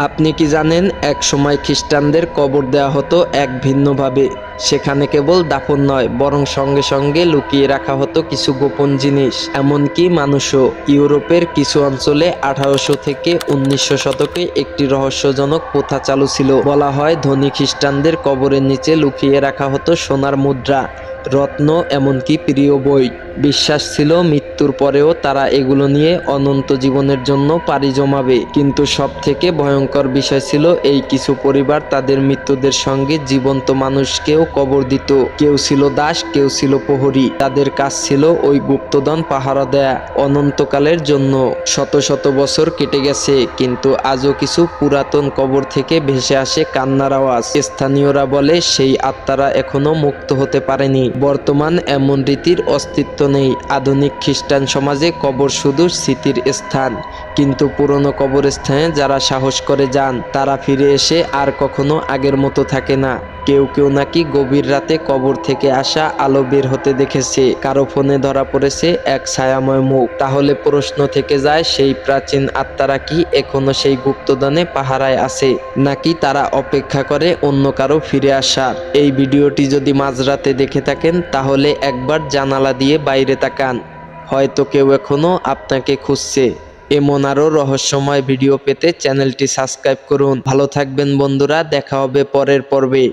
আপনি কি জানেন এক সময় খ্রিস্টানদের কবর দেওয়া হতো এক ভিন্নভাবে। সেখানে কেবল দাফন নয়, বরং সঙ্গে সঙ্গে লুকিয়ে রাখা হতো কিছু গোপন জিনিস। এমনকি মানুষও। ইউরোপের কিছু অঞ্চলে 1800 থেকে 1900 শতকে একটি রহস্যজনক প্রথা চালু ছিল। বলা হয় ধনী খ্রিস্টানদের কবরের নিচে লুকিয়ে রাখা হতো সোনার মুদ্রা, রত্ন, এমনকি প্রিয় বই। বিশ্বাস ছিল মৃত্যুর পরেও তারা এগুলো নিয়ে অনন্ত জীবনের জন্য পাড়ি জমাবে। কিন্তু সব থেকে ভয়ঙ্কর বিষয় ছিল এই কিছু পরিবার তাদের মৃত্যুদের সঙ্গে জীবন্ত মানুষকেও কবর দিত। কেউ ছিল দাস, কেউ ছিল প্রহরী। তাদের কাজ ছিল ওই গুপ্তধন পাহারা দেয়া অনন্তকালের জন্য। শত শত বছর কেটে গেছে, কিন্তু আজও কিছু পুরাতন কবর থেকে ভেসে আসে কান্নার আওয়াজ। স্থানীয়রা বলে সেই আত্মারা এখনো মুক্ত হতে পারেনি। বর্তমান এমন রীতির অস্তিত্ব নেই। আধুনিক খ্রিস্টান সমাজে কবর শুধু স্মৃতির স্থান, কিন্তু পুরনো কবরস্থানে যারা সাহস করে যান তারা ফিরে এসে আর কখনো আগের মতো থাকে না। কেউ কেউ নাকি গভীর রাতে কবর থেকে আসা আলো বের হতে দেখেছে, কারো ফোনে ধরা পড়েছে এক ছায়াময় মুখ। তাহলে প্রশ্ন থেকে যায়, সেই প্রাচীন আত্মারা কি এখনো সেই গুপ্তধনে পাহারায় আছে, নাকি তারা অপেক্ষা করে অন্য কারো ফিরে আসার? এই ভিডিওটি যদি মাঝরাতে দেখে থাকেন তাহলে একবার জানালা দিয়ে বাইরে তাকান, হয়তো কেউ এখনো আপনাকে খুঁজছে। এমন আরও রহস্যময় ভিডিও পেতে চ্যানেলটি সাবস্ক্রাইব করুন। ভালো থাকবেন বন্ধুরা, দেখা হবে পরের পর্বে।